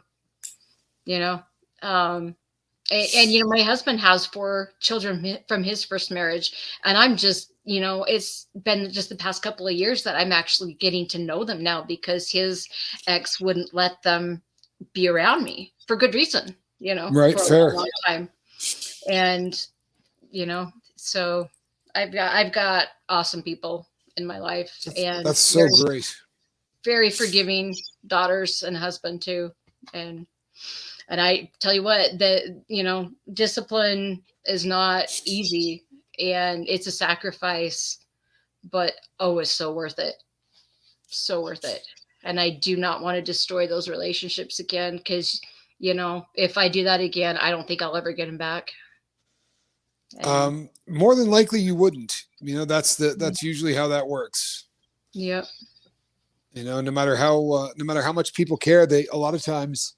and my husband has 4 children from his first marriage, and I'm just, it's been just the past couple of years that I'm actually getting to know them now, because his ex wouldn't let them be around me for good reason, right, for fair. a long time. And, so I've got awesome people in my life, and that's so great. Very forgiving daughters and husband too. And I tell you what, discipline is not easy, and it's a sacrifice, but it's so worth it. So worth it. And I do not want to destroy those relationships again, because, if I do that again, I don't think I'll ever get them back. More than likely you wouldn't. That's usually how that works. Yep. No matter how much people care, a lot of times,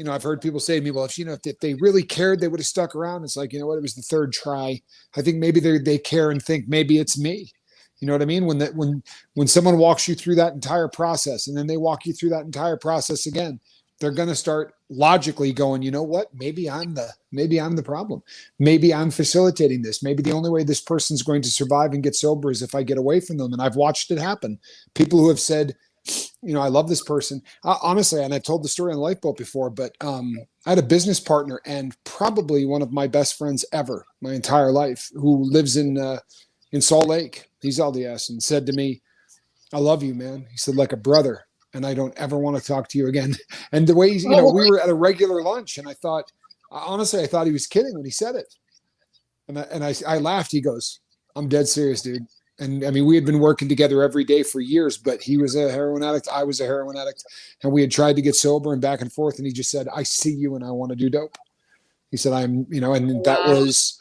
I've heard people say to me, well, if they really cared, they would have stuck around. It's like, it was the 3rd try. I think maybe they care and think maybe it's me. You know what I mean? When someone walks you through that entire process, and then they walk you through that entire process again, they're going to start logically going, you know what? Maybe I'm the problem. Maybe I'm facilitating this. Maybe the only way this person's going to survive and get sober is if I get away from them. And I've watched it happen. People who have said, I love this person. Honestly, and I told the story on Lifeboat before, but I had a business partner, and probably one of my best friends ever, my entire life, who lives in Salt Lake. He's LDS, and said to me, I love you, man. He said, like a brother, and I don't ever want to talk to you again. And the way, we were at a regular lunch, and I thought he was kidding when he said it. And I laughed. He goes, I'm dead serious, dude. And I mean, we had been working together every day for years, but he was a heroin addict. I was a heroin addict, and we had tried to get sober and back and forth. And he just said, I see you and I want to do dope. He said, and that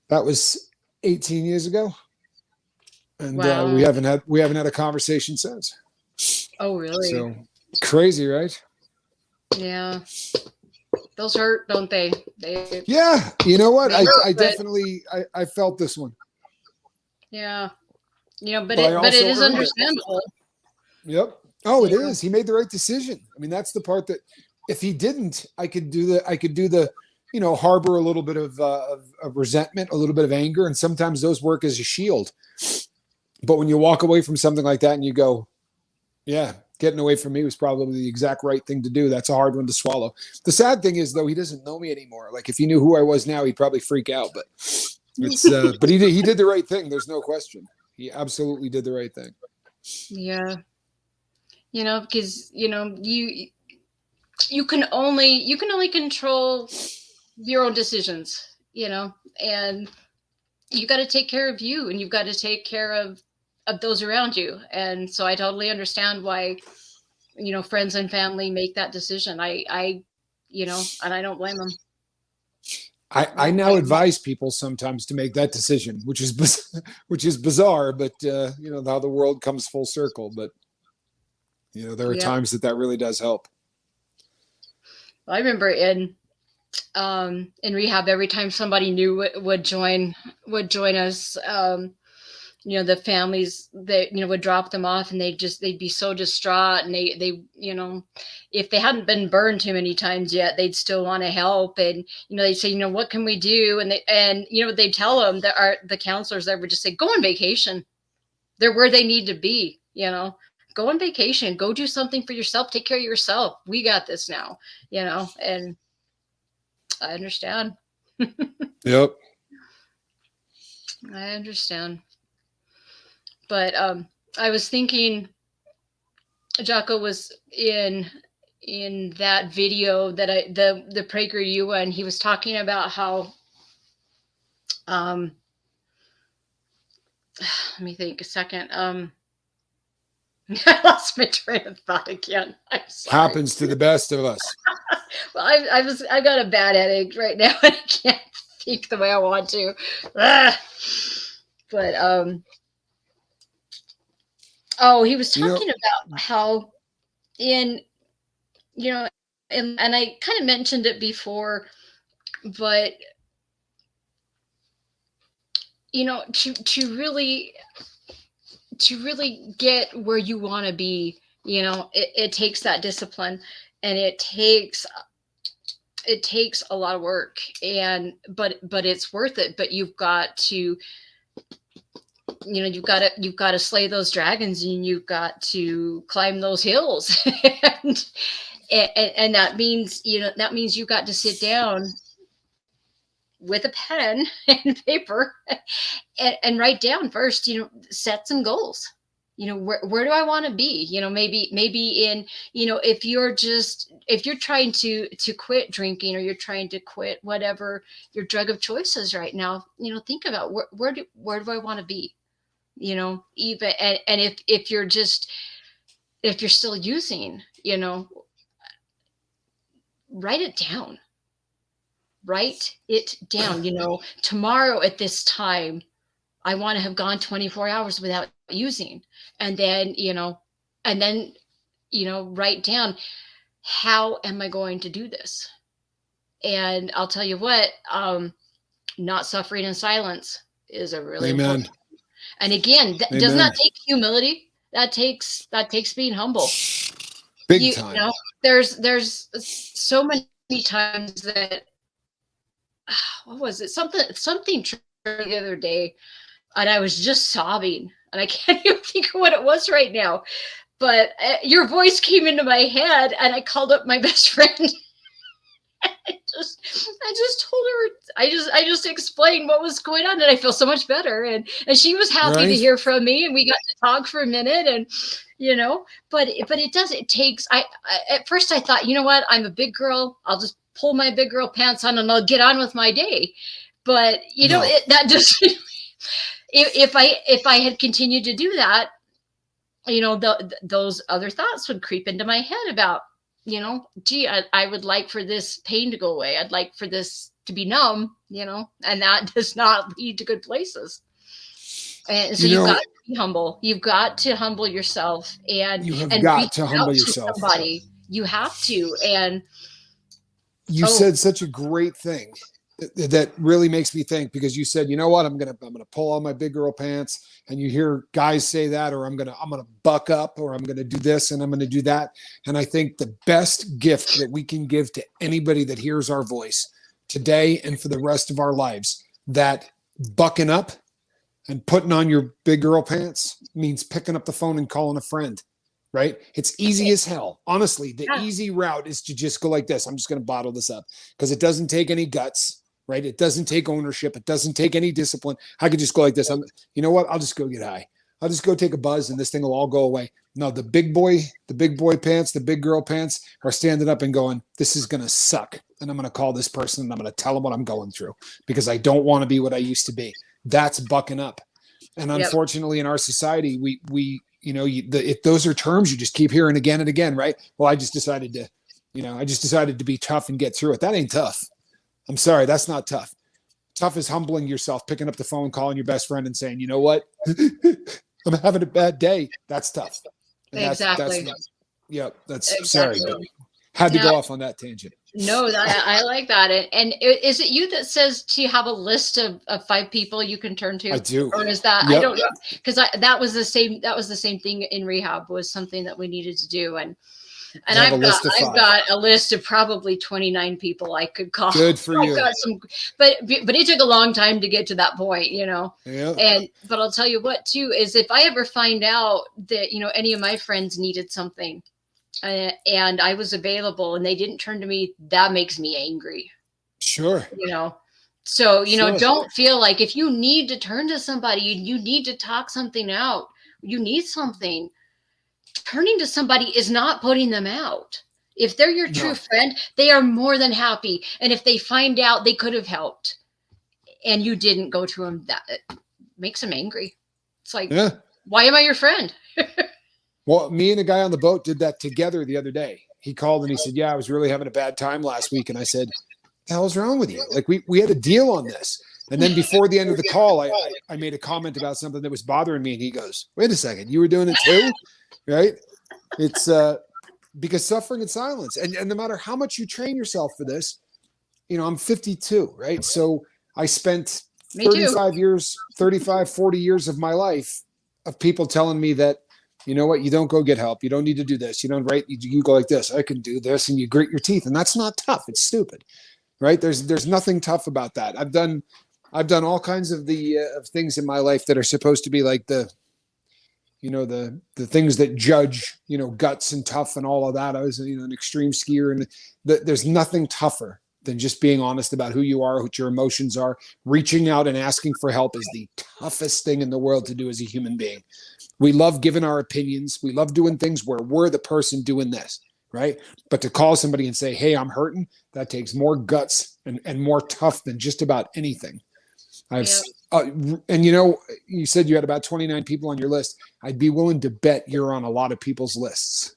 was 18 years ago. And we haven't had a conversation since. Oh, really? So crazy, right? Yeah. Those hurt, don't they? Yeah. You know what? I definitely felt this one. Yeah. But it is understandable. Yep. Oh, it is. He made the right decision. I mean, that's the part that if he didn't, I could do the, harbor a little bit of resentment, a little bit of anger. And sometimes those work as a shield. But when you walk away from something like that and you go, yeah, getting away from me was probably the exact right thing to do. That's a hard one to swallow. The sad thing is, though, he doesn't know me anymore. Like, if he knew who I was now, he'd probably freak out, but it's, but he did the right thing. There's no question. He absolutely did the right thing. Yeah. Because, you can only control your own decisions, and you got to take care of you, and you've got to take care of those around you. And so I totally understand why, friends and family make that decision. And I don't blame them. I now advise people sometimes to make that decision, which is bizarre, but how the world comes full circle. But there are times that really does help. I remember in rehab, every time somebody new would join us, the families that, would drop them off, and they'd be so distraught, and they, if they hadn't been burned too many times yet, they'd still want to help. And, they'd say, what can we do? And they'd tell them that the counselors there would just say, go on vacation. They're where they need to be, go on vacation, go do something for yourself, take care of yourself. We got this now, and I understand. Yep. I understand. But I was thinking, Jocko was in that video that the PragerU one. He was talking about how let me think a second. I lost my train of thought again. I'm sorry. Happens to the best of us. Well, I got a bad headache right now, and I can't think the way I want to. But he was talking about how and I kind of mentioned it before, but to really get where you want to be, it takes that discipline, and it takes a lot of work, but it's worth it. But you've got to you've got to slay those dragons, and you've got to climb those hills. and that means you've got to sit down with a pen and paper and write down first, set some goals. Where do I want to be? Maybe in, if you're trying to quit drinking, or you're trying to quit whatever your drug of choice is right now, think about where do I want to be? Even, and if you're still using, write it down. Write it down. Tomorrow at this time, I want to have gone 24 hours without using. And then, write down, how am I going to do this? And I'll tell you what, not suffering in silence is a really important. And again, that does not take humility. That takes being humble. Big time. There's so many times that, what was it? Something the other day, and I was just sobbing, and I can't even think of what it was right now. But your voice came into my head, and I called up my best friend. I just told her, I just explained what was going on, and I feel so much better. And she was happy to hear from me, and we got to talk for a minute, and but it takes, at first I thought, what, I'm a big girl, I'll just pull my big girl pants on and I'll get on with my day. But that just if I had continued to do that, those other thoughts would creep into my head about, gee, I would like for this pain to go away. I'd like for this to be numb, and that does not lead to good places. And so you've got to be humble. You've got to humble yourself, and you have got to humble yourself. Somebody. You have to. And you said such a great thing that really makes me think, because you said, what, I'm gonna pull on my big girl pants, and you hear guys say that, or I'm gonna buck up, or I'm gonna do this and I'm gonna do that. And I think the best gift that we can give to anybody that hears our voice today and for the rest of our lives, that bucking up and putting on your big girl pants means picking up the phone and calling a friend. Right? It's easy as hell. Honestly, the easy route is to just go like this. I'm just going to bottle this up, because it doesn't take any guts, right? It doesn't take ownership. It doesn't take any discipline. I could just go like this. I'll just go get high. I'll just go take a buzz, and this thing will all go away. No, the big boy pants, the big girl pants are standing up and going, this is going to suck. And I'm going to call this person, and I'm going to tell them what I'm going through, because I don't want to be what I used to be. That's bucking up. And unfortunately, in our society, if those are terms you just keep hearing again and again, right? Well, I just decided to be tough and get through it. That ain't tough. I'm sorry. That's not tough. Tough is humbling yourself, picking up the phone, calling your best friend and saying, you know what? I'm having a bad day. That's tough. And exactly. That's sorry. Had to go off on that tangent. No, that I like that. And is it you that says to have a list of 5 people you can turn I to, do. or is that I Yep. don't know, because that was the same thing in rehab, was something that we needed to do. And Have a list of I've 5. got a list of probably 29 people I could call. Good for I've you. got some, but it took a long time to get to that point, Yeah. But I'll tell you what too, is if I ever find out that, any of my friends needed something, and I was available and they didn't turn to me, that makes me angry. Sure. So, Sure. don't feel like if you need to turn to somebody, you need to talk something out, you need something, turning to somebody is not putting them out. If they're your true friend, they are more than happy. And if they find out they could have helped and you didn't go to them, that makes them angry. It's like, why am I your friend? Well, me and a guy on the boat did that together the other day. He called and he said, I was really having a bad time last week. And I said, what the hell's wrong with you? Like, we had a deal on this. And then before the end of the call, I made a comment about something that was bothering me. And he goes, wait a second, you were doing it too? Right? It's because suffering in silence. And no matter how much you train yourself for this, I'm 52, right? So I spent 35 years, 35, 40 years of my life of people telling me that, you know what, you don't go get help. You don't need to do this. You don't, right? You go like this. I can do this. And you grit your teeth. And that's not tough. It's stupid, right? There's nothing tough about that. I've done all kinds of of things in my life that are supposed to be like the things that judge, guts and tough and all of that. I was, an extreme skier, and there's nothing tougher than just being honest about who you are, what your emotions are. Reaching out and asking for help is the toughest thing in the world to do as a human being. We love giving our opinions. We love doing things where we're the person doing this, right? But to call somebody and say, hey, I'm hurting, that takes more guts and more tough than just about anything. And you said you had about 29 people on your list. I'd be willing to bet you're on a lot of people's lists.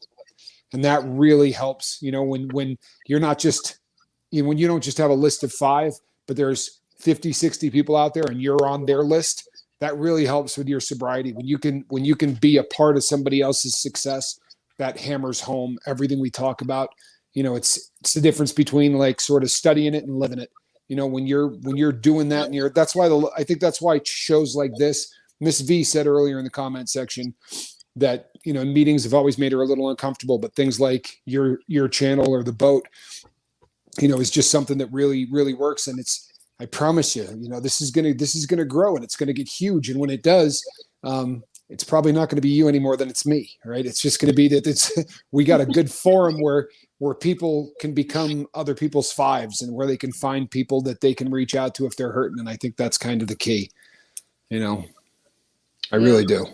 And that really helps, when you're not just, when you don't just have a list of 5, but there's 50, 60 people out there and you're on their list. That really helps with your sobriety. When you can be a part of somebody else's success, that hammers home everything we talk about. It's the difference between like sort of studying it and living it. When you're doing that, and I think that's why shows like this. Miss V said earlier in the comment section that meetings have always made her a little uncomfortable, but things like your channel or the boat, is just something that really, really works. And I promise you, this is gonna grow, and it's gonna get huge. And when it does, it's probably not going to be you any more than it's me, right? It's just going to be that we got a good forum where people can become other people's 5s, and where they can find people that they can reach out to if they're hurting. And I think that's kind of the key, I really do.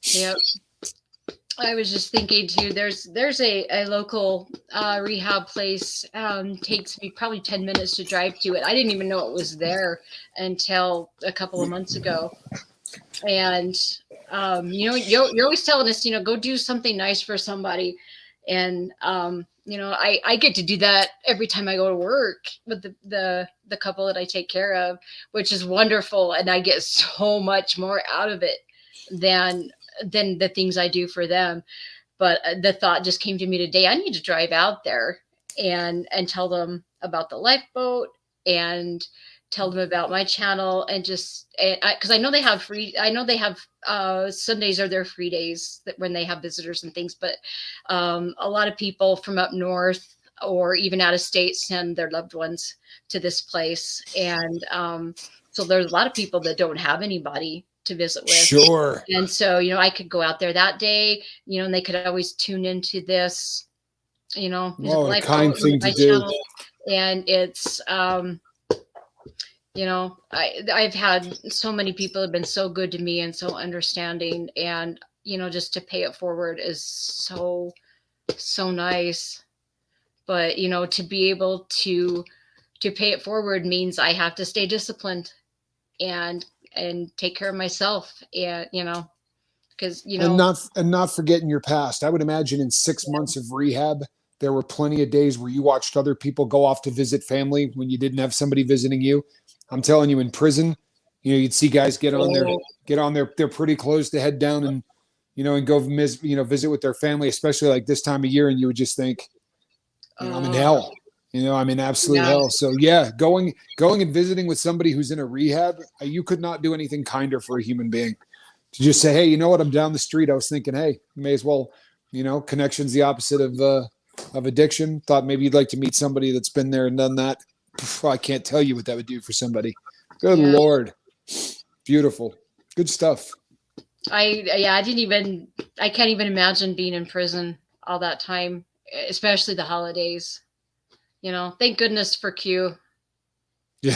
Yep. I was just thinking too, there's a local rehab place, takes me probably 10 minutes to drive to it. I didn't even know it was there until a couple of months ago. And, you're always telling us, go do something nice for somebody. And, I get to do that every time I go to work with the couple that I take care of, which is wonderful. And I get so much more out of it than the things I do for them. But the thought just came to me today, I need to drive out there and tell them about the lifeboat, and tell them about my channel, and just, because I know they have Sundays are their free days when they have visitors and things. But a lot of people from up north or even out of state send their loved ones to this place. And so there's a lot of people that don't have anybody to visit with. Sure. And so, I could go out there that day, and they could always tune into this, a kind thing to do. And it's, I've had so many people have been so good to me and so understanding, and, just to pay it forward is so, so nice. But, to be able to pay it forward means I have to stay disciplined and take care of myself, and, because, and not forgetting your past. I would imagine in 6 months of rehab, there were plenty of days where you watched other people go off to visit family when you didn't have somebody visiting you. I'm telling you, in prison, you'd see guys get on they're pretty close to head down and, and go visit with their family, especially like this time of year. And you would just think, I'm in hell. You know, I mean, absolute hell. So yeah, going and visiting with somebody who's in a rehab, you could not do anything kinder for a human being. To just say, hey, you know what? I'm down the street. I was thinking, hey, you may as well, you know, connection's the opposite of addiction. Thought maybe you'd like to meet somebody that's been there and done that. I can't tell you what that would do for somebody. Good Lord. Beautiful. Good stuff. I can't even imagine being in prison all that time, especially the holidays. You know, thank goodness for Q. Yeah.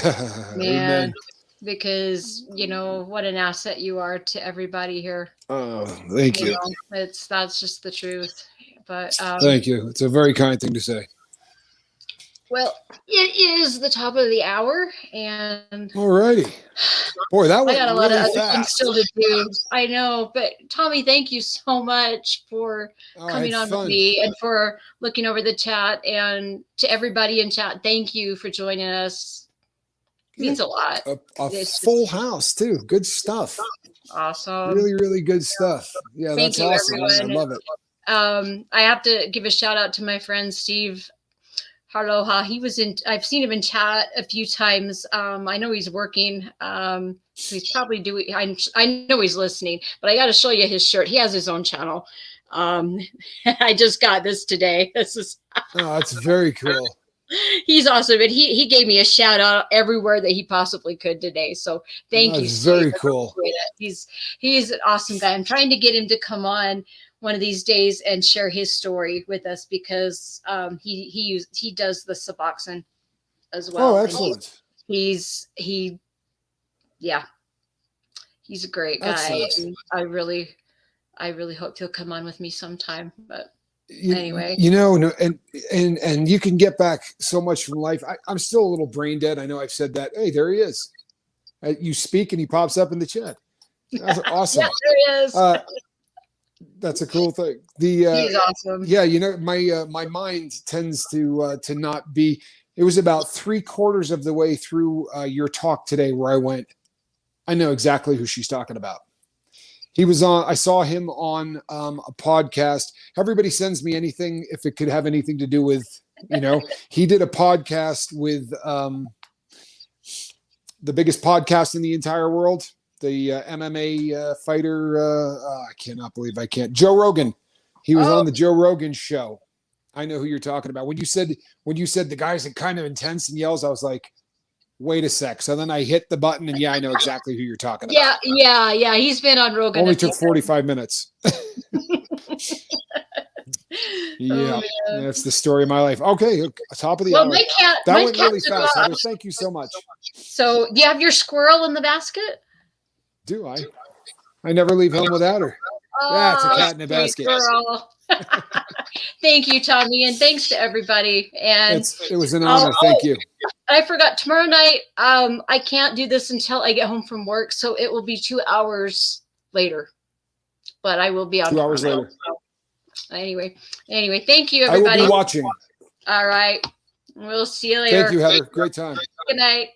Man, amen. Because, you know, what an asset you are to everybody here. Oh, thank you. Know, that's just the truth. But thank you. It's a very kind thing to say. Well, it is the top of the hour, and alrighty. Boy, that went I got a really lot of fast. other things still to do. I know, but Tommy, thank you so much for coming on with me and for looking over the chat, and to everybody in chat, thank you for joining us. It means a lot. A full house too. Good stuff. Awesome. Really, really good stuff. Yeah, that's awesome. Everyone. I love it. I have to give a shout out to my friend Steve Harloha. I've seen him in chat a few times. I know he's working. So he's probably doing, I know he's listening, but I got to show you his shirt. He has his own channel. I just got this today. That's very cool. He's awesome. And he gave me a shout out everywhere that he possibly could today. So thank you. Very cool. He's an awesome guy. I'm trying to get him to come on one of these days and share his story with us, because he does the Suboxone as well. Oh, excellent. He's a great guy. I really hope he'll come on with me sometime. But anyway, you know, and you can get back so much from life. I'm still a little brain dead. I know I've said that. Hey, there he is. You speak and he pops up in the chat. That's awesome. Yeah, there he is. That's a cool thing. He's awesome. Yeah, you know, my mind tends to not be. It was about 3/4 of the way through your talk today where I went, I know exactly who she's talking about. He was on. I saw him on a podcast. Everybody sends me anything if it could have anything to do with, you know. He did a podcast with the biggest podcast in the entire world. The MMA fighter, I cannot believe I can't. Joe Rogan. He was on the Joe Rogan show. I know who you're talking about. When you said the guy's kind of intense and yells, I was like, wait a sec. So then I hit the button and I know exactly who you're talking about. Yeah. He's been on Rogan. Only took 45 minutes. Yeah, that's the story of my life. Okay, top of the hour. That went really fast. Heather, thank you so much. So do you have your squirrel in the basket? Do I? I never leave home without her. That's a cat in a basket. Thank you, Tommy, and thanks to everybody. And it was an honor. Thank you. I forgot, tomorrow night, I can't do this until I get home from work, so it will be 2 hours later. But I will be on 2 hours later. So, anyway, thank you, everybody. I will be watching. All right. We'll see you later. Thank you, Heather. Great time. Good night.